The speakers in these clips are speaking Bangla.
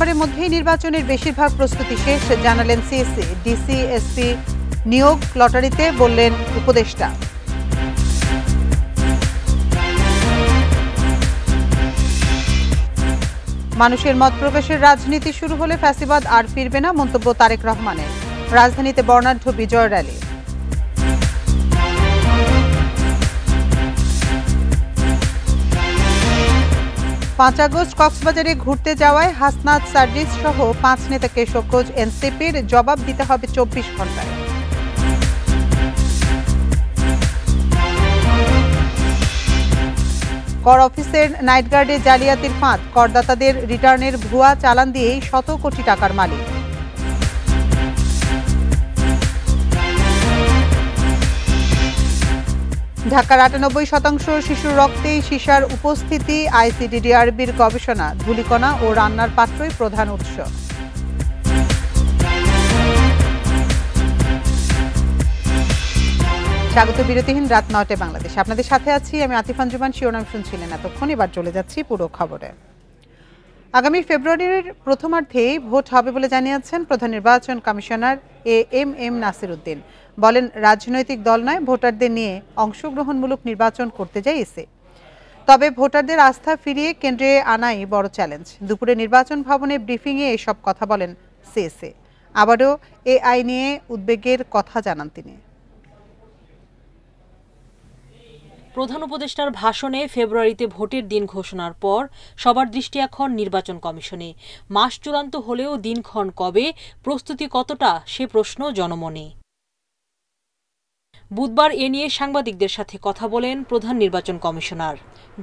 ডিসেম্বরের মধ্যেই নির্বাচনের বেশিরভাগ প্রস্তুতি শেষ জানালেন সিএসি। ডিসি এসপি নিয়োগ লটারিতে বললেন উপদেষ্টা। মানুষের মত প্রকাশের রাজনীতি শুরু হলে ফ্যাসিবাদ আর ফিরবে না, মন্তব্য তারেক রহমানের। রাজধানীতে বর্ণাঢ্য বিজয় র্যালি। 5 আগস্ট কক্সবাজারে ঘুরতে যাওয়ায় হাসনাত সার্জিস সহ 5 নেতাকে শোকজ এনসিপির, জবাব দিতে হবে 24 ঘন্টায়। কর অফিসের নাইট গার্ডে জালিয়াতির ফাঁদ, করদাতাদের রিটার্নের ভুয়া চালান দিয়েই শত কোটি টাকার মালিক। ঢাকার 98% শিশুর রক্তেই সীসার উপস্থিতি, আইসিডিডিআরবির গবেষণা। ধূলিকণা ও রান্নার পাত্রই প্রধান উৎস। স্বাগত বিরতিহীন রাত 9টায় বাংলাদেশ। আপনাদের সাথে আছি আমি আতিফান জুমান। শিরোনাম শুনছিলেন এতক্ষণ, এবার চলে যাচ্ছি পুরো খবরে। আগামী ফেব্রুয়ারির প্রথমার্ধেই ভোট হবে বলে জানিয়েছেন প্রধান নির্বাচন কমিশনার এএমএম নাসির উদ্দিন। বলেন, রাজনৈতিক দল নয়, ভোটারদের নিয়ে অংশগ্রহণমূলক নির্বাচন করতে যায় ইসি। তবে ভোটারদের আস্থা ফিরিয়ে কেন্দ্রে আনাই বড় চ্যালেঞ্জ। দুপুরে নির্বাচন ভবনে ব্রিফিংয়ে এসব কথা বলেন সিএসি। আবারও এআই নিয়ে উদ্বেগের কথা জানান তিনি। প্রধান উপদেষ্টার ভাষণে ফেব্রুয়ারিতে ভোটের দিন ঘোষণার পর সবার দৃষ্টি এখন নির্বাচন কমিশনে। মাস চূড়ান্ত হলেও দিনক্ষণ কবে, প্রস্তুতি কতটা, সে প্রশ্ন জনমনে। বুধবার এ নিয়ে সাংবাদিকদের সাথে কথা বলেন প্রধান নির্বাচন কমিশনার।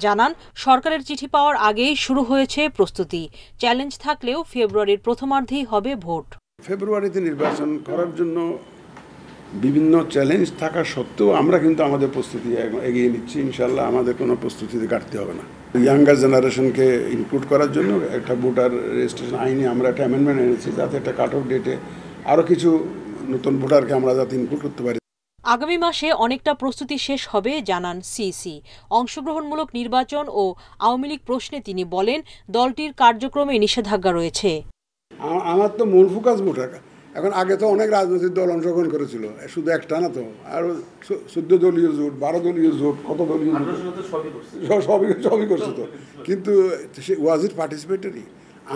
জানান, সরকারের চিঠি পাওয়ার আগেই শুরু হয়েছে প্রস্তুতি। চ্যালেঞ্জ থাকলেও ফেব্রুয়ারির প্রথমার্ধেই হবে ভোট। ফেব্রুয়ারিতে নির্বাচন করার জন্য বিভিন্ন চ্যালেঞ্জ থাকা সত্ত্বেও আমরা কিন্তু আমাদের প্রস্তুতি এগিয়ে নিচ্ছি। ইনশাল্লাহ আমাদের কোনো প্রস্তুতিতে ঘাটতি হবে না। ইয়াঙ্গার জেনারেশনকে ইনক্লুড করার জন্য একটা ভোটার রেজিস্ট্রেশন আইনে আমরা একটা অ্যামেন্ডমেন্ট এনেছি, যাতে একটা কাট অফ ডেটে আরও কিছু নতুন ভোটারকে আমরা যাতে ইনক্লুড করতে পারি। আগামী মাসে অনেকটা প্রস্তুতি শেষ হবে জানান সিইসি। অংশগ্রহণমূলক নির্বাচন ও আওয়ামী লীগ প্রশ্নে তিনি বলেন, দলটির কার্যক্রমে নিষেধাজ্ঞা রয়েছে। আমার তো মূল ফোকাস ভোটার। এখন আগে তো অনেক রাজনৈতিক দল অংশগ্রহণ করেছিল, শুধু একটা না তো, আরও 14 দলীয় জোট, 12 দলীয় জোট, কত দলীয় জোট, সবই করছে তো। কিন্তু ওয়াজ ইট পার্টিসিপেটরি?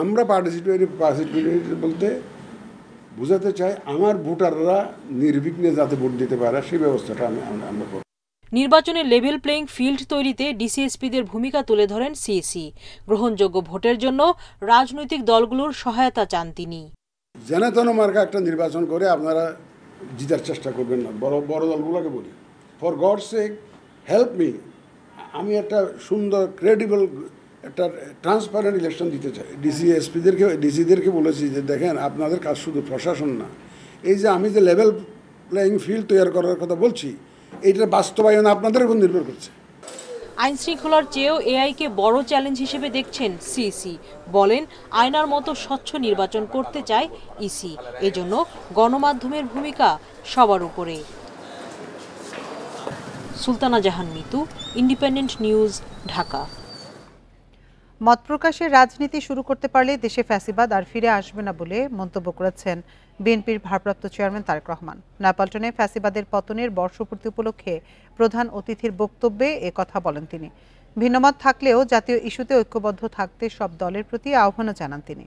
আমরা পার্টিসিপেটরি বলতে বোঝাতে চাই আমার ভোটাররা নির্বিঘ্নে যাতে ভোট দিতে পারে সেই ব্যবস্থাটা আমরা করব। নির্বাচনে লেভেল প্লেইং ফিল্ড তৈরিতে ডিসিএসপিদের ভূমিকা তুলে ধরেন সিইসি। গ্রহণযোগ্য ভোটের জন্য রাজনৈতিক দলগুলোর সহায়তা চান তিনি। যেন তেন মার্কা একটা নির্বাচন করে আপনারা জিতার চেষ্টা করবেন না। বড় দলগুলোকে বলি, for gods sec help me, আমি একটা সুন্দর ক্রেডিবল একটা ট্রান্সপারেন্ট ইলেকশন দিতে চাই। ডিসিদেরকে বলেছি যে দেখেন, আপনাদের কাজ শুধু প্রশাসন না, এই যে আমি যে লেভেল প্লেয়িং ফিল্ড তৈরি করার কথা বলছি, এইটার বাস্তবায়ন আপনাদের উপর নির্ভর করছে। আইন শৃঙ্খলার চেয়েও এআইকে বড় চ্যালেঞ্জ হিসেবে দেখছেন সিইসি। বলেন, আয়নার মতো স্বচ্ছ নির্বাচন করতে চায় ইসি, এজন্য গণমাধ্যমের ভূমিকা সবার উপরে। সুলতানা জাহান মিতু, ইন্ডিপেন্ডেন্ট নিউজ, ঢাকা। মত প্রকাশের রাজনীতি শুরু করতে পারলে দেশে ফ্যাসিবাদ আর ফিরে আসবে না বলে মন্তব্য করেছেন বিএনপির ভারপ্রাপ্ত চেয়ারম্যান তারেক রহমান। নয়াপল্টনে ফ্যাসিবাদের পতনের বর্ষপূর্তি উপলক্ষে প্রধান অতিথির বক্তব্যে এ কথা বলেন তিনি। ভিন্নমত থাকলেও জাতীয় ইস্যুতে ঐক্যবদ্ধ থাকতে সব দলের প্রতি আহ্বানও জানান তিনি।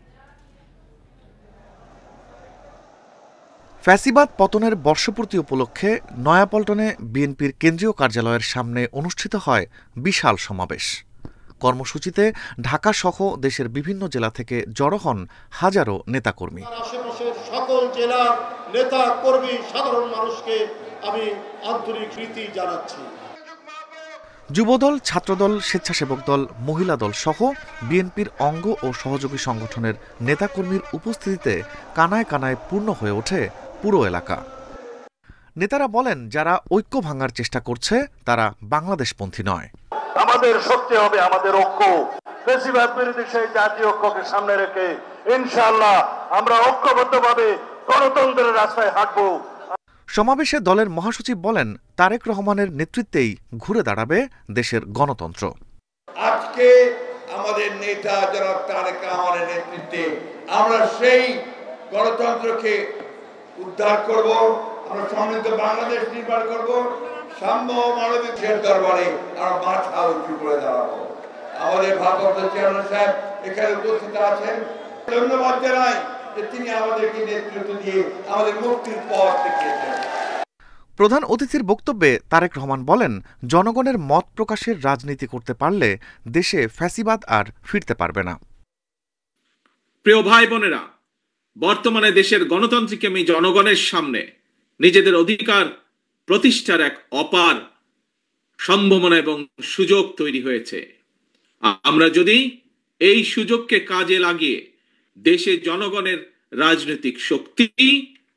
ফ্যাসিবাদ পতনের বর্ষপূর্তি উপলক্ষে নয়াপল্টনে বিএনপির কেন্দ্রীয় কার্যালয়ের সামনে অনুষ্ঠিত হয় বিশাল সমাবেশ। কর্মসূচিতে ঢাকা সহ দেশের বিভিন্ন জেলা থেকে জড়ো হন হাজারো নেতাকর্মী। আশেপাশের সকল জেলার নেতা কর্মী, সাধারণ মানুষকে আমি আন্তরিক প্রীতি জানাচ্ছি। যুবদল, ছাত্রদল, স্বেচ্ছাসেবক দল, মহিলা দল সহ বিএনপির অঙ্গ ও সহযোগী সংগঠনের নেতাকর্মীর উপস্থিতিতে কানায় কানায় পূর্ণ হয়ে ওঠে পুরো এলাকা। নেতারা বলেন, যারা ঐক্য ভাঙার চেষ্টা করছে তারা বাংলাদেশপন্থী নয়। আমাদের শক্তি হবে আমাদের ঐক্য। ফ্যাসিবাদ বিরোধী সেই জাতীয় ঐক্যকে সামনে রেখে ইনশাআল্লাহ আমরা ঐক্যবদ্ধভাবে গণতন্ত্রের রাস্তায় হাঁটবো। সমাবেশে দলের মহাসচিব বলেন, তারেক রহমানের নেতৃত্বেই ঘুরে দাঁড়াবে দেশের গণতন্ত্র। আজকে আমাদের নেতা জনাব তারেক রহমানের নেতৃত্বে আমরা সেই গণতন্ত্রকে উদ্ধার করব, আমরা সমৃদ্ধ বাংলাদেশ নির্মাণ করব, সাম্য মানবিকের দরবারে আমরা মাথা উঁচু করে দাঁড়াবো। আমাদের ভারপ্রাপ্ত চেয়ারম্যান সাহেব এখানে উপস্থিত আছেন, ধন্যবাদ জানাই যে তিনি আমাদেরকে নেতৃত্ব দিয়ে আমাদের মুক্তির পথ দেখিয়েছেন। প্রধান অতিথির বক্তব্যে তারেক রহমান বলেন, জনগণের মত প্রকাশের রাজনীতি করতে পারলে দেশে ফ্যাসিবাদ আর ফিরতে পারবে না। প্রিয় ভাই বোনেরা, বর্তমানে দেশের গণতান্ত্রিক আমি জনগণের সামনে নিজেদের অধিকার প্রতিষ্ঠার এক অপার সম্ভাবনা এবং সুযোগ তৈরি হয়েছে। আমরা যদি এই সুযোগকে কাজে লাগিয়ে দেশে জনগণের রাজনৈতিক শক্তি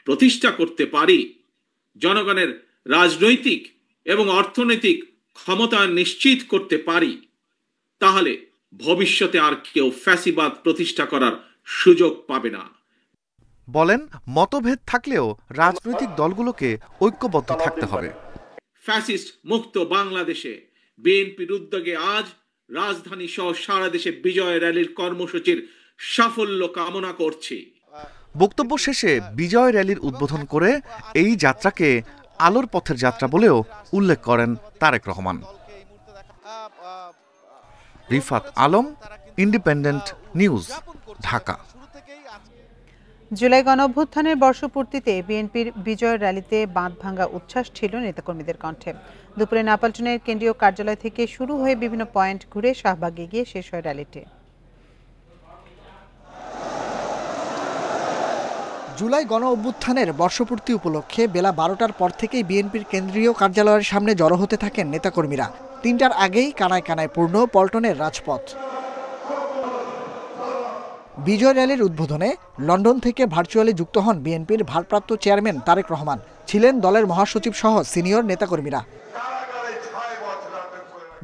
প্রতিষ্ঠা করতে পারি, জনগণের রাজনৈতিক এবং অর্থনৈতিক ক্ষমতা নিশ্চিত করতে পারি, তাহলে ভবিষ্যতে আর কেউ ফ্যাসিবাদ প্রতিষ্ঠা করার সুযোগ পাবে না। বলেন, মতভেদ থাকলেও রাজনৈতিক দলগুলোকে ঐক্যবদ্ধ থাকতে হবে। ফ্যাসিস্ট মুক্ত বাংলাদেশে বিএনপির উদ্যোগে আজ রাজধানী সহ সারা দেশে বিজয় র্যালির কর্মসূচির সাফল্য কামনা করছি। বক্তব্য শেষে বিজয় র্যালির উদ্বোধন করে এই যাত্রাকে আলোর পথের যাত্রা বলেও উল্লেখ করেন Tarek Rahman. Rifat Alam, independent news, Dhaka. July গণঅভ্যুত্থানের বর্ষপূর্তিতে বিএনপির বিজয় র্যালিতে বাঁধ ভাঙ্গা উচ্ছ্বাস ছিল নেতাকর্মীদের কণ্ঠে। দুপুরে নাপালটনের কেন্দ্রীয় কার্যালয় থেকে শুরু হয়ে বিভিন্ন পয়েন্ট ঘুরে শাহবাগে গিয়ে শেষ হয় র্যালিটি। জুলাই গণঅভ্যুত্থানের বর্ষপূর্তি উপলক্ষে বেলা 12টার পর থেকেই বিএনপির কেন্দ্রীয় কার্যালয়ের সামনে জড়ো হতে থাকেন নেতাকর্মীরা। 3টার আগেই কানায় কানায় পূর্ণ পল্টনের রাজপথ। বিজয় র্যালির উদ্বোধনে লন্ডন থেকে ভার্চুয়ালি যুক্ত হন বিএনপির ভারপ্রাপ্ত চেয়ারম্যান তারেক রহমান, ছিলেন দলের মহাসচিব সহ সিনিয়র নেতাকর্মীরা।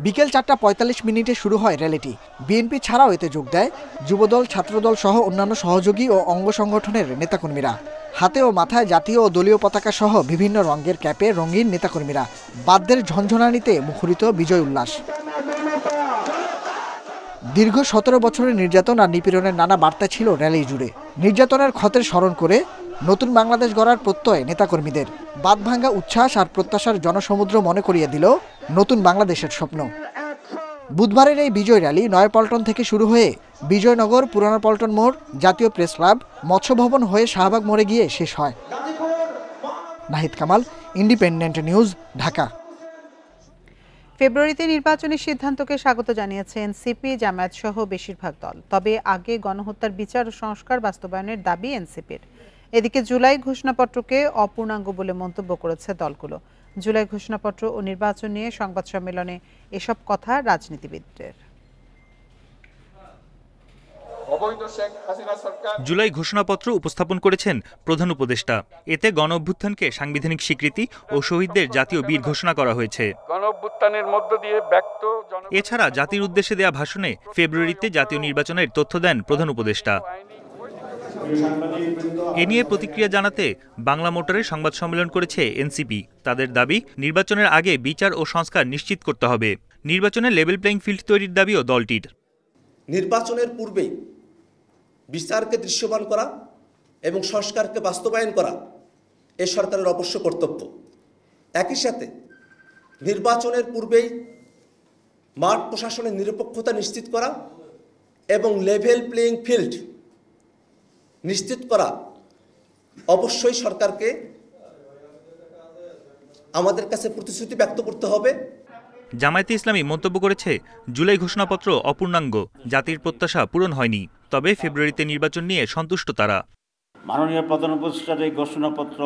বিকেল 4:45 শুরু হয় র্যালিটি। বিএনপি ছাড়াও এতে যোগ দেয় যুবদল, ছাত্রদল সহ অন্যান্য সহযোগী ও অঙ্গ সংগঠনের নেতাকর্মীরা। হাতে ও মাথায় জাতীয় ও দলীয় পতাকা সহ বিভিন্ন রঙের ক্যাপে রঙিন নেতাকর্মীরা। বাদ্যের ঝনঝনানিতে মুখরিত বিজয় উল্লাস। দীর্ঘ 17 বছরের নির্যাতন আর নিপীড়নের নানা বার্তা ছিল র্যালি জুড়ে। নির্যাতনের ক্ষতের স্মরণ করে নতুন বাংলাদেশ গড়ার প্রত্যয় নেতাকর্মীদের। বাঁধভাঙ্গা উচ্ছ্বাস আর প্রত্যাশার জনসমুদ্র মনে করিয়ে দিল নতুন বাংলাদেশের স্বপ্ন। বুধবারের এই বিজয় র্যালি নয়াপল্টন থেকে শুরু হয়ে বিজয়নগর, পুরানো পল্টন মোড়, জাতীয় প্রেস ক্লাব, মৎস্য ভবন হয়ে শাহবাগ মোড়ে গিয়ে শেষ হয়। Nahid Kamal, independent news, Dhaka. ফেব্রুয়ারিতে নির্বাচনের সিদ্ধান্তকে স্বাগত জানিয়েছে এনসিপি, জামায়াত সহ বেশিরভাগ দল। তবে আগে গণহত্যার বিচার ও সংস্কার বাস্তবায়নের দাবি এনসিপির। এদিকে জুলাই ঘোষণাপত্রকে অপূর্ণাঙ্গ বলে মন্তব্য করেছে দলগুলো। জুলাই ঘোষণাপত্র ও নির্বাচন নিয়ে সংবাদ সম্মেলনে এসব কথা রাজনীতিবিদদের। জুলাই ঘোষণাপত্র উপস্থাপন করেছেন প্রধান উপদেষ্টা। এতে গণঅভ্যুত্থানকে সাংবিধানিক স্বীকৃতি ও শহীদদের জাতীয় বীর ঘোষণা করা হয়েছে। গণঅভ্যুত্থানের মধ্য দিয়ে ব্যক্ত। এছাড়া জাতির উদ্দেশ্যে দেয়া ভাষণে ফেব্রুয়ারিতে জাতীয় নির্বাচনের তথ্য দেন প্রধান উপদেষ্টা। এ নিয়ে প্রতিক্রিয়া জানাতে বাংলা মোটরে সংবাদ সম্মেলন করেছে এনসিপি। তাদের দাবি, নির্বাচনের আগে বিচার ও সংস্কার নিশ্চিত করতে হবে। নির্বাচনে লেভেল প্লেইং ফিল্ড তৈরির দাবিও দলটির। নির্বাচনের পূর্বেই বিচারকে দৃশ্যমান করা এবং সংস্কারকে বাস্তবায়ন করা এ সরকারের অবশ্য কর্তব্য। একই সাথে নির্বাচনের পূর্বেই মাঠ প্রশাসনের নিরপেক্ষতা নিশ্চিত করা এবং লেভেল প্লেইং ফিল্ড নিশ্চিত করা অবশ্যই সরকারকে আমাদের কাছে প্রতিশ্রুতি ব্যক্ত করতে হবে। জামায়াতে ইসলামী মন্তব্য করেছে, জুলাই ঘোষণাপত্র অপূর্ণাঙ্গ, জাতির প্রত্যাশা পূরণ হয়নি। তবে ফেব্রুয়ারিতে নির্বাচন নিয়ে সন্তুষ্ট তারা। মাননীয় প্রধান উপদেষ্টার এই ঘোষণাপত্র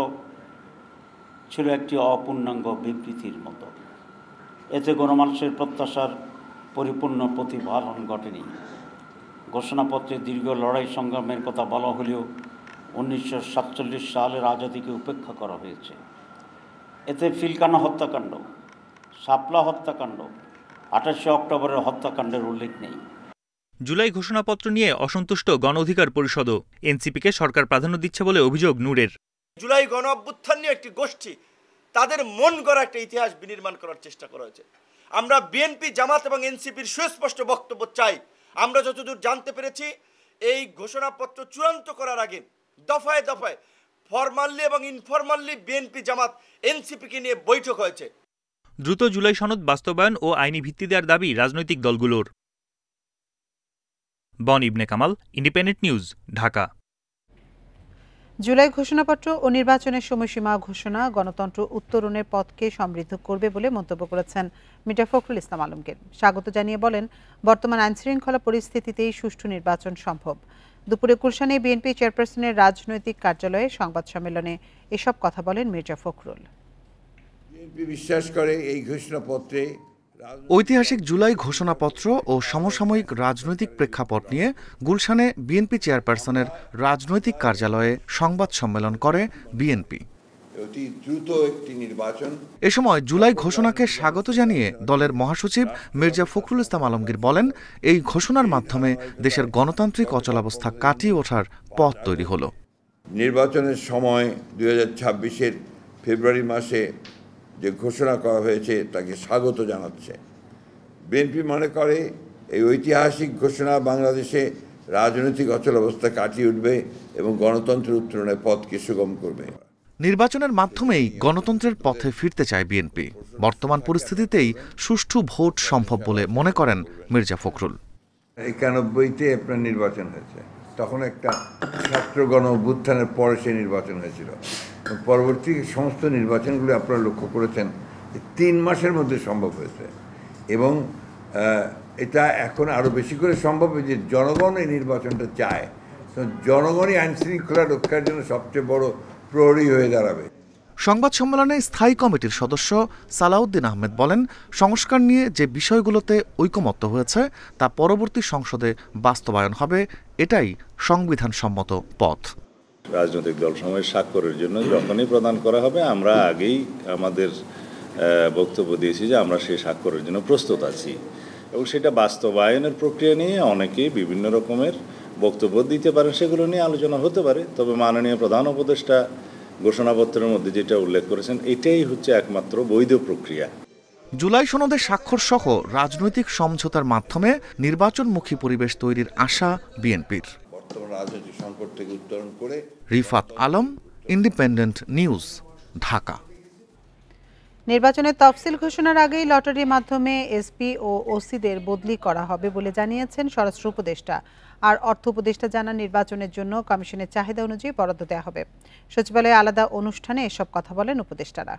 ছিল একটি অপূর্ণাঙ্গ বিবৃতির মতো। এতে গণমানুষের প্রত্যাশার পরিপূর্ণ প্রতিফলন ঘটেনি। ঘোষণাপত্রে দীর্ঘ লড়াই সংগ্রামের কথা বলা হলেও 1947 সালের আজাদিকে উপেক্ষা করা হয়েছে। এতে ফিলকানা হত্যাকাণ্ড, শাপলা হত্যাকাণ্ড, 28 অক্টোবরের হত্যাকাণ্ডের উল্লেখ নেই। জুলাই ঘোষণাপত্র নিয়ে অসন্তুষ্ট গণ অধিকার পরিষদও। এনসিপিকে সরকার প্রাধান্য দিচ্ছে বলে অভিযোগ নূরের। জুলাই গণ অভ্যুত্থান নিয়ে একটি গোষ্ঠী তাদের মন গড়া একটা ইতিহাস বিনির্মাণ করার চেষ্টা করা হয়েছে। আমরা বিএনপি, জামাত এবং এনসিপির সুস্পষ্ট বক্তব্য চাই। আমরা যতদূর জানতে পেরেছি, এই ঘোষণাপত্র চূড়ান্ত করার আগে দফায় দফায় ফরমালি এবং ইনফরমালি বিএনপি জামাত এনসিপিকে নিয়ে বৈঠক হয়েছে। দ্রুত জুলাই সনদ বাস্তবায়ন ও আইনি ভিত্তি দেওয়ার দাবি রাজনৈতিক দলগুলোর। বন ইবনে কামাল, ইন্ডিপেন্ডেন্ট নিউজ, ঢাকা। জুলাই ঘোষণাপত্র ও নির্বাচনের সময়সীমা ঘোষণা গণতন্ত্র উত্তরণের পথকে সমৃদ্ধ করবে বলে মন্তব্য করেছেন মির্জা ফখরুল ইসলাম আলমগীর। স্বাগত জানিয়ে বলেন, বর্তমান আইনশৃঙ্খলা পরিস্থিতিতেই সুষ্ঠু নির্বাচন সম্ভব। দুপুরে গুলশানে বিএনপি চেয়ারপারসনের রাজনৈতিক কার্যালয়ে সংবাদ সম্মেলনে এসব কথা বলেন মির্জা ফখরুল। বিএনপি বিশ্বাস করে এই ঘোষণাপত্রে ঐতিহাসিক জুলাই ঘোষণাপত্র ও সমসাময়িক রাজনৈতিক প্রেক্ষাপট নিয়ে গুলশানে বিএনপি চেয়ারপারসনের রাজনৈতিক কার্যালয়ে সংবাদ সম্মেলন করে বিএনপি। অতি দ্রুত একটি নির্বাচন। এ সময় জুলাই ঘোষণাকে স্বাগত জানিয়ে দলের মহাসচিব মির্জা ফখরুল ইসলাম আলমগীর বলেন, এই ঘোষণার মাধ্যমে দেশের গণতান্ত্রিক অচলাবস্থা কাটিয়ে ওঠার পথ তৈরি হলো। নির্বাচনের সময় 2026-এর ফেব্রুয়ারি মাসে যে ঘোষণা করা হয়েছে তাকে স্বাগত জানাচ্ছে। বিএনপি মনে করে এই ঐতিহাসিক ঘোষণা বাংলাদেশে রাজনৈতিক অচলাবস্থা কাটিয়ে উঠবে এবং গণতন্ত্রের উত্তরণের পথকে সুগম করবে। নির্বাচনের মাধ্যমেই গণতন্ত্রের পথে ফিরতে চায় বিএনপি। বর্তমান পরিস্থিতিতেই সুষ্ঠু ভোট সম্ভব বলে মনে করেন মির্জা ফখরুল। 91-তে আপনার নির্বাচন হয়েছে, তখন একটা ছাত্র গণ অভ্যুত্থানের পরে সে নির্বাচন হয়েছিল। পরবর্তী সমস্ত নির্বাচনগুলো আপনারা লক্ষ্য করেছেন 3 মাসের মধ্যে সম্ভব হয়েছে এবং এটা এখন আরও বেশি করে সম্ভব যে জনগণ এই নির্বাচনটা চায়। তো জনগণই আইন শৃঙ্খলা রক্ষার জন্য সবচেয়ে বড় প্রহরী হয়ে দাঁড়াবে। সংবাদ সম্মেলনে স্থায়ী কমিটির সদস্য সালাউদ্দিন আহমেদ বলেন, সংস্কার নিয়ে যে বিষয়গুলোতে ঐকমত্য হয়েছে তা পরবর্তী সংসদে বাস্তবায়ন হবে, এটাই সংবিধানসম্মত পথ। রাজনৈতিক দলসমূহের স্বাক্ষরের জন্য যখনই প্রদান করা হবে, আমরা আগেই আমাদের বক্তব্য দিয়েছি যে আমরা সেই স্বাক্ষরের জন্য প্রস্তুত আছি এবং সেটা বাস্তবায়নের প্রক্রিয়া নিয়ে অনেকেই বিভিন্ন রকমের বক্তব্য দিতে পারেন, সেগুলো নিয়ে আলোচনা হতে পারে। তবে মাননীয় প্রধান উপদেষ্টা ঘোষণাপত্রের মধ্যে যেটা উল্লেখ করেছেন এটাই হচ্ছে একমাত্র বৈধ প্রক্রিয়া। জুলাই সনদে স্বাক্ষর সহ রাজনৈতিক সমঝোতার মাধ্যমে নির্বাচনমুখী পরিবেশ তৈরির আশা বিএনপির। বর্তমান রাজনৈতিক সংকট থেকে উত্তরণ করে। Rifat Alam, independent news, Dhaka. নির্বাচনের তফসিল ঘোষণার আগেই লটারির মাধ্যমে এসপি ও ওসিদের বদলি করা হবে বলে জানিয়েছেন স্বরাষ্ট্র উপদেষ্টা। আর অর্থ উপদেষ্টা জানান, নির্বাচনের জন্য কমিশনের চাহিদা অনুযায়ী বরাদ্দ দেওয়া হবে। সচিবালয়ে আলাদা অনুষ্ঠানে এসব কথা বলেন উপদেষ্টারা।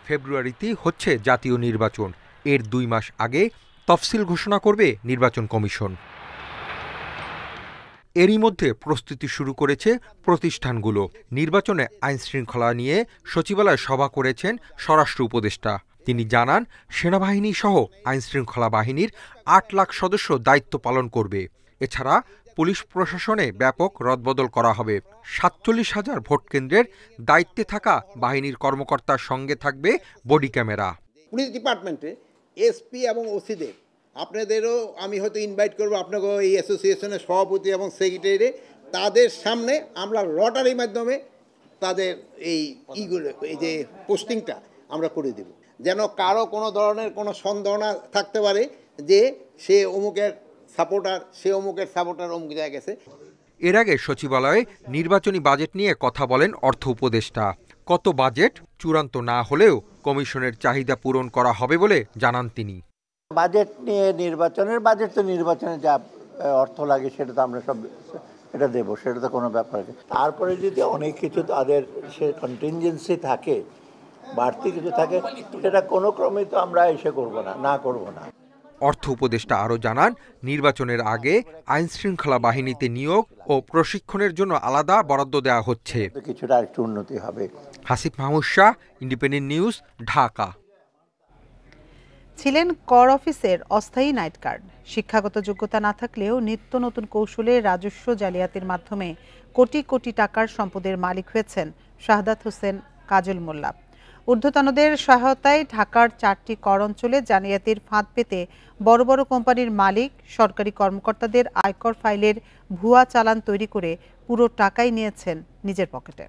ফেব্রুয়ারিতে হচ্ছে জাতীয় নির্বাচন, এর 2 মাস আগে তফসিল ঘোষণা করবে নির্বাচন কমিশন। এরই মধ্যে প্রস্তুতি শুরু করেছে প্রতিষ্ঠানগুলো। নির্বাচনে আইনশৃঙ্খলা নিয়ে সচিবালয়ে সভা করেছেন স্বরাষ্ট্র উপদেষ্টা। তিনি জানান, সেনাবাহিনী সহ আইনশৃঙ্খলা বাহিনীর 8 লাখ সদস্য দায়িত্ব পালন করবে। এছাড়া পুলিশ প্রশাসনে ব্যাপক রদবদল করা হবে। 47,000 ভোট কেন্দ্রের দায়িত্বে থাকা বাহিনীর কর্মকর্তার সঙ্গে থাকবে বডি ক্যামেরা। পুলিশ ডিপার্টমেন্টে এসপি এবং ওসিদের আপনাদেরও আমি হয়তো ইনভাইট করবো, আপনাকে এই অ্যাসোসিয়েশনের সভাপতি এবং সেক্রেটারি, তাদের সামনে আমরা লটারির মাধ্যমে তাদের এই যে পোস্টিংটা আমরা করে দেব, যেন কারো কোনো ধরনের কোনো সন্দেহ না থাকতে পারে যে সে অমুকের সাপোর্টার, সে অমুকের সাপোর্টার অমুক জায়গায় গেছে। এর আগে সচিবালয়ে নির্বাচনী বাজেট নিয়ে কথা বলেন অর্থ উপদেষ্টা। কত বাজেট চূড়ান্ত না হলেও কমিশনের চাহিদা পূরণ করা হবে বলে জানান তিনি। বাজেট নিয়ে নির্বাচনের বাজেট তো নির্বাচনে যা অর্থ লাগে সেটা তো আমরা সব এটা দেবো, সেটা তো কোনো ব্যাপার নেই। তারপরে যদি অনেক কিছু তাদের সে কন্টিনজেন্সি থাকে, বাড়তি কিছু থাকে, সেটা কোনো ক্রমে তো আমরা এসে করব না। অর্থ উপদেষ্টা আরও জানান, নির্বাচনের আগে আইনশৃঙ্খলা বাহিনীতে নিয়োগ ও প্রশিক্ষণের জন্য আলাদা বরাদ্দ দেওয়া হচ্ছে। কিছুটা একটু উন্নতি হবে। Hasif Mahmud Shah, independent news, Dhaka. ছিলেন কর অফিসের অস্থায়ী নাইট গার্ড। শিক্ষাগত যোগ্যতা না থাকলেও নিত্য নতুন কৌশলে রাজস্ব জালিয়াতির মাধ্যমে কোটি কোটি টাকার সম্পদের মালিক হয়েছেন শাহাদাত হোসেন কাজল মোল্লা। ঊর্ধ্বতনদের সহায়তায় ঢাকার 4টি কর অঞ্চলে জালিয়াতির ফাঁদ পেতে বড় বড় কোম্পানির মালিক সরকারি কর্মকর্তাদের আয়কর ফাইলের ভুয়া চালান তৈরি করে পুরো টাকাই নিয়েছেন নিজের পকেটে।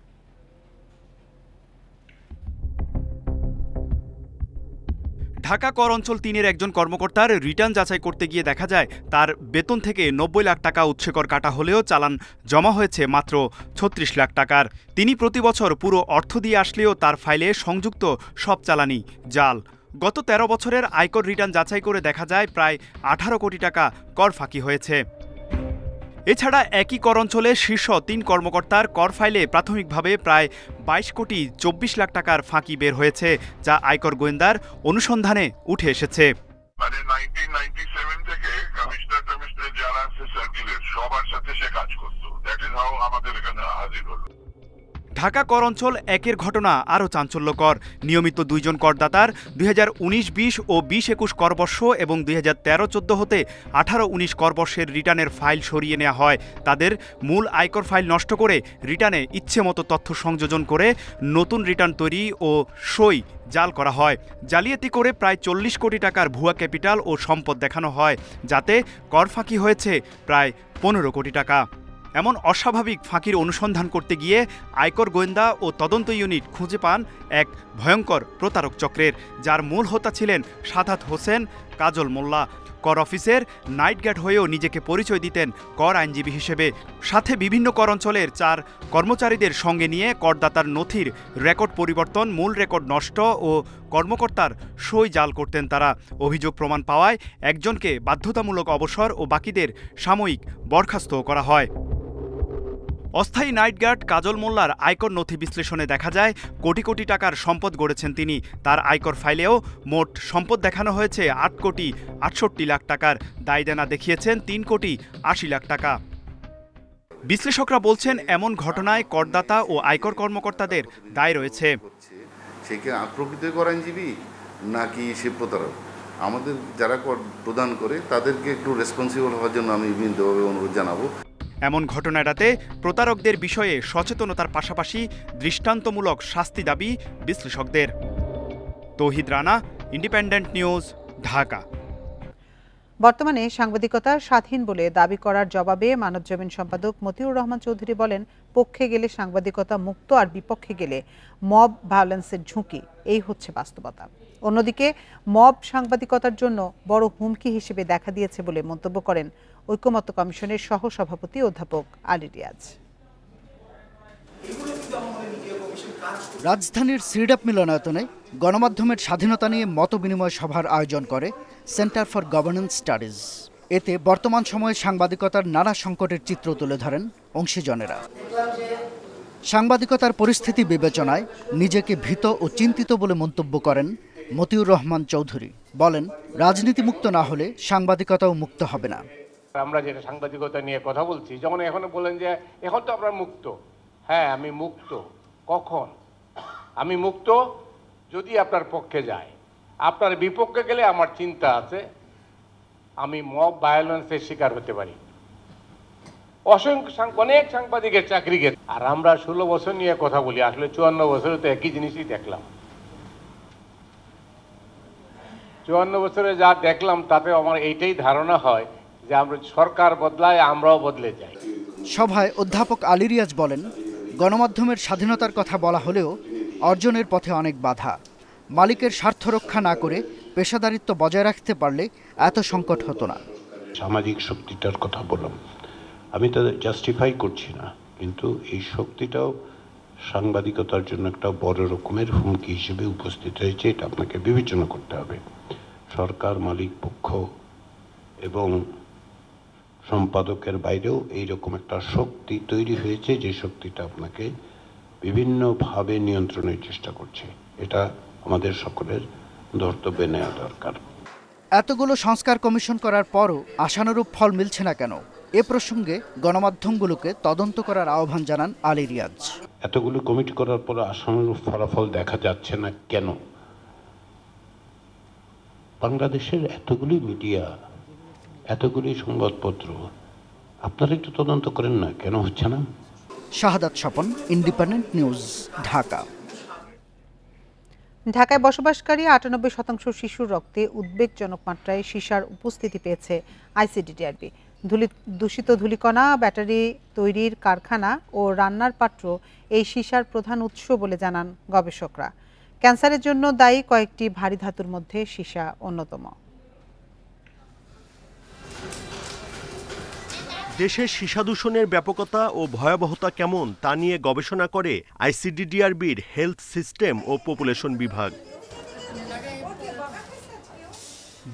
ঢাকা কর অঞ্চল ৩-এর একজন কর্মকর্তার রিটার্ন যাচাই করতে গিয়ে দেখা যায় তার বেতন থেকে ৯০ লাখ টাকা উৎসেকর কাটা হলেও চালান জমা হয়েছে মাত্র ৩৬ লাখ টাকার। তিনি প্রতি বছর পুরো অর্থ দিয়ে আসলেও তার ফাইলে সংযুক্ত সব চালানি জাল। গত ১৩ বছরের আয়কর রিটার্ন যাচাই করে দেখা যায় প্রায় ১৮ কোটি টাকা কর ফাঁকি হয়েছে। এছাড়া একই কর অঞ্চলে শীর্ষ ৩ কর্মকর্তার কর ফাইলে প্রাথমিকভাবে প্রায় ২২ কোটি ২৪ লাখ টাকার ফাঁকি বের হয়েছে, যা আয়কর গোয়েন্দার অনুসন্ধানে উঠে এসেছে। মানে 1997 থেকে কমিশনার যারা আছে সার্কুলার সবার সাথে সে কাজ করতো। দ্যাট ইজ হাউ আমাদের এখানে হাজির হলো। ঢাকা কর অঞ্চল ১-এর ঘটনা আরও চাঞ্চল্যকর। নিয়মিত ২ জন করদাতার ২০১৯-২০ ও ২০-২১ করবর্ষ এবং ২০১৩-১৪ হতে 18-19 করবর্ষের রিটার্নের ফাইল সরিয়ে নেওয়া হয়। তাদের মূল আয়কর ফাইল নষ্ট করে রিটার্নে ইচ্ছেমতো তথ্য সংযোজন করে নতুন রিটার্ন তৈরি ও সই জাল করা হয়। জালিয়াতি করে প্রায় ৪০ কোটি টাকার ভুয়া ক্যাপিটাল ও সম্পদ দেখানো হয়, যাতে কর ফাঁকি হয়েছে প্রায় ১৫ কোটি টাকা। এমন অস্বাভাবিক ফাঁকির অনুসন্ধান করতে গিয়ে আয়কর গোয়েন্দা ও তদন্ত ইউনিট খুঁজে পান এক ভয়ঙ্কর প্রতারক চক্রের, যার মূল হোতা ছিলেন সাদাত হোসেন কাজল মোল্লা। কর অফিসের নাইট গার্ড হয়েও নিজেকে পরিচয় দিতেন কর আইনজীবী হিসেবে। সাথে বিভিন্ন কর অঞ্চলের ৪ কর্মচারীদের সঙ্গে নিয়ে করদাতার নথির রেকর্ড পরিবর্তন, মূল রেকর্ড নষ্ট ও কর্মকর্তার সই জাল করতেন তারা। অভিযোগ প্রমাণ পাওয়ায় একজনকে বাধ্যতামূলক অবসর ও বাকিদের সাময়িক বরখাস্ত করা হয়। অস্থায়ী নাইট গার্ড কাজল মোল্লার আয়কর নথি বিশ্লেষণে দেখা যায় কোটি কোটি টাকার সম্পদ গড়েছেন তিনি। তার আয়কর ফাইলেও মোট সম্পদ দেখানো হয়েছে ৮ কোটি ৬৮ লাখ টাকার, দায় দেনা দেখিয়েছেন ৩ কোটি ৮০ লাখ টাকা। বিশ্লেষকরা বলছেন এমন ঘটনায় করদাতা ও আয়কর কর্মকর্তাদের দায় রয়েছে। সে কি প্রকৃত কর আইনজীবী নাকি সে প্রতারক? আমাদের যারা কর প্রদান করে তাদেরকে একটু রেসপন্সিবল হওয়ার জন্য আমি বিভিন্নভাবে অনুরোধ জানাবো। এমন ঘটনা এড়াতে প্রতারকদের বিষয়ে সচেতনতার পাশাপাশি দৃষ্টান্তমূলক শাস্তি দাবি বিশ্লেষকদের। তৌহিদ রানা, ইন্ডিপেন্ডেন্ট নিউজ, ঢাকা। বর্তমানে সাংবাদিকতা স্বাধীন বলে দাবি করার জবাবে মানবজমিন সম্পাদক মতিউর রহমান চৌধুরী বলেন, পক্ষে গেলে সাংবাদিকতা মুক্ত আর বিপক্ষে গেলে মব ভায়োলেন্সের ঝুঁকি, এই হচ্ছে বাস্তবতা। অন্যদিকে মব সাংবাদিকতার জন্য বড় হুমকি হিসেবে দেখা দিয়েছে বলে মন্তব্য করেন ঐকমত্য কমিশনের সহসভাপতি অধ্যাপক আলী রিয়াজ। রাজধানীর সিডাপ মিলনায়তনে গণমাধ্যমের স্বাধীনতা নিয়ে মতবিনিময় সভার আয়োজন করে সেন্টার ফর গভর্নেন্স স্টাডিজ। এতে বর্তমান সময়ে সাংবাদিকতার নানা সংকটের চিত্র তুলে ধরেন অংশীজনেরা। সাংবাদিকতার পরিস্থিতি বিবেচনায় নিজেকে ভীত ও চিন্তিত বলে মন্তব্য করেন মতিউর রহমান চৌধুরী। বলেন, রাজনীতি মুক্ত না হলে সাংবাদিকতাও মুক্ত হবে না। আমরা যেটা সাংবাদিকতা নিয়ে কথা বলছি, যখন এখন বলেন যে এখন তো আপনারা মুক্ত, হ্যাঁ আমি মুক্ত। কখন? আমি মুক্ত যদি আপনার পক্ষে যায়। আপনার বিপক্ষে গেলে আমার চিন্তা আছে আমি মব ভায়োলেন্সের শিকার হতে পারি। অনেক সাংবাদিকের চাকরি গেছে। আর আমরা 16 বছর নিয়ে কথা বলি, আসলে 54 বছরে তো একই জিনিসই দেখলাম। 54 বছরে যা দেখলাম তাতে আমার এইটাই ধারণা হয় যে আমরা সরকার বদলায়, আমরাও বদলে যাই। সভায় অধ্যাপক আলী রিয়াজ বলেন, গণমাধ্যমের স্বাধীনতার কথা বলা হলেও অর্জনের পথে অনেক বাধা। মালিকের স্বার্থ রক্ষা না করে পেশাদারিত্ব বজায় রাখতে পারলে এত সংকট হতো না। সামাজিক শক্তিটার কথা বললাম, আমি তাদের জাস্টিফাই করছি না, কিন্তু এই শক্তিটাও সাংবাদিকতার জন্য একটা বড় রকমের হুমকি হিসেবে উপস্থিত হয়েছে। এটা আপনাকে বিবেচনা করতে হবে। সরকার, মালিক পক্ষ এবং সম্পাদকের বাইরেও এইরকম একটা শক্তি তৈরি হয়েছে, যে শক্তিটা আপনাকে বিভিন্নভাবে নিয়ন্ত্রণের চেষ্টা করছে। এটা আমাদের সকলের ধর্তব্যে নেওয়া দরকার। এতগুলো সংস্কার কমিশন করার পরও আশানুরূপ ফল মিলছে না কেন? এ প্রসঙ্গে গণমাধ্যমগুলোকে তদন্ত করার আহ্বান জানান আলী রিয়াজ। এতগুলো কমিটি করার পর আশানুরূপ ফলাফল দেখা যাচ্ছে না কেন? বাংলাদেশের এতগুলি মিডিয়া, এতগুলি সংবাদপত্র, আপনারা একটু তদন্ত করেন না, কেন হচ্ছে না? শাহাদাত স্বপন, ইন্ডিপেন্ডেন্ট নিউজ, ঢাকা। ঢাকায় বসবাসকারী ৯৮% শিশুর রক্তে উদ্বেগজনক মাত্রায় সীসার উপস্থিতি পেয়েছে আইসিডিডিআরবি। দূষিত ধূলিকণা, ব্যাটারি তৈরির কারখানা ও রান্নার পাত্র এই সীসার প্রধান উৎস বলে জানান গবেষকরা। ক্যান্সারের জন্য দায়ী কয়েকটি ভারী ধাতুর মধ্যে সীসা অন্যতম। দেশে সীসা দূষণের ব্যাপকতা ও ভয়াবহতা কেমন তা নিয়ে গবেষণা করে আইসিডিডিআরবির হেলথ সিস্টেম ও পপুলেশন বিভাগ।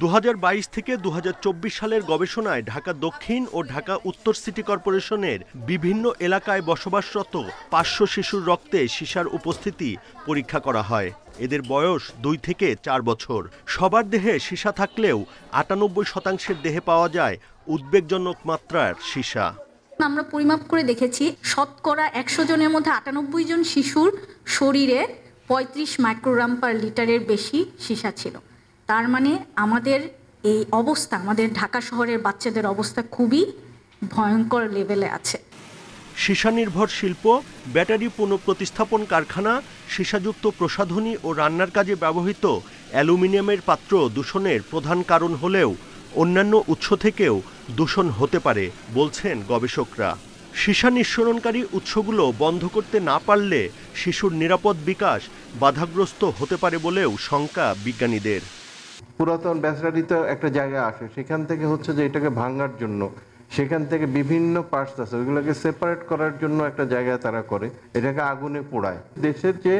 2022 থেকে 2024 সালের গবেষণায় ঢাকা দক্ষিণ ও ঢাকা উত্তর সিটি কর্পোরেশনের বিভিন্ন এলাকায় বসবাসরত 500 শিশুর রক্তে সীসার উপস্থিতি পরীক্ষা করা হয়। এদের বয়স 2 থেকে 4 বছর। সবার দেহে সীসা থাকলেও 98% দেহে পাওয়া যায় উদ্বেগজনক মাত্রার সীসা। আমরা পরিমাপ করে দেখেছি শতকরা 100 জনের মধ্যে 98 জন শিশুর শরীরে 35 মাইক্রোগ্রাম পার লিটারের বেশি সীসা ছিল। তার মানে আমাদের এই অবস্থা, আমাদের ঢাকা শহরের বাচ্চাদের অবস্থা খুবই ভয়ঙ্কর লেভেলে আছে। সীসা নির্ভর শিল্প, ব্যাটারি পুনঃপ্রতিস্থাপন কারখানা, সীসাযুক্ত প্রসাধনী ও রান্নার কাজে ব্যবহৃত অ্যালুমিনিয়ামের পাত্র দূষণের প্রধান কারণ হলেও অন্যান্য উৎস থেকেও দূষণ হতে পারে বলছেন গবেষকরা। সীসা নিঃসরণকারী উৎসগুলো বন্ধ করতে না পারলে শিশুর নিরাপদ বিকাশ বাধাগ্রস্ত হতে পারে বলেও শঙ্কা বিজ্ঞানীদের। পুরাতন ব্যাটারিতে একটা জায়গা আসে, সেখান থেকে হচ্ছে যে এটাকে ভাঙার জন্য সেখান থেকে বিভিন্ন পার্টস আছে, ওইগুলোকে সেপারেট করার জন্য একটা জায়গায় তারা করে, এটাকে আগুনে পোড়ায়। দেশের যে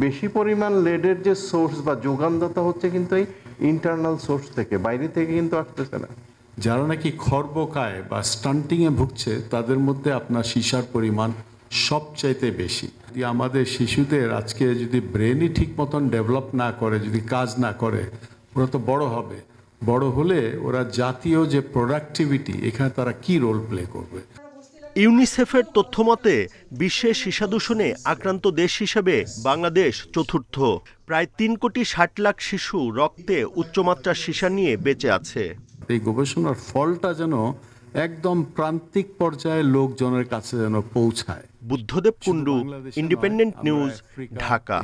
বেশি পরিমাণ লেডের যে সোর্স বা যোগানদাতা হচ্ছে কিন্তু এই ইন্টারনাল সোর্স থেকে, বাইরে থেকে কিন্তু আসতেছে না। যারা নাকি খর্বকায় বা স্টান্টিংয়ে ভুগছে তাদের মধ্যে আপনার সীসার পরিমাণ সবচাইতে বেশি। আমাদের শিশুদের আজকে যদি ব্রেনই ঠিক মতন ডেভেলপ না করে, যদি কাজ না করে, ওরা তো বড় হবে, বড় হলে ওরা জাতীয় যে প্রোডাক্টিভিটি, এখানে তারা কি রোল প্লে করবে। ইউনিসেফের তথ্যমতে বিশ্বে সীসা দূষণে আক্রান্ত দেশ হিসেবে বাংলাদেশ চতুর্থ। প্রায় 3,60 লাখ শিশু রক্তে উচ্চমাত্রার সীসা নিয়ে বেঁচে আছে। এই গবেষণার ফলটা যেন একদম প্রান্তিক পর্যায়ে লোকজনের কাছে যেন পৌঁছায়। Buddhadeb Kundu, independent news, Dhaka.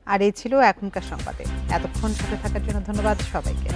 আর এই ছিল এখনকার সংবাদে। এতক্ষণ সাথে থাকার জন্য ধন্যবাদ সবাইকে।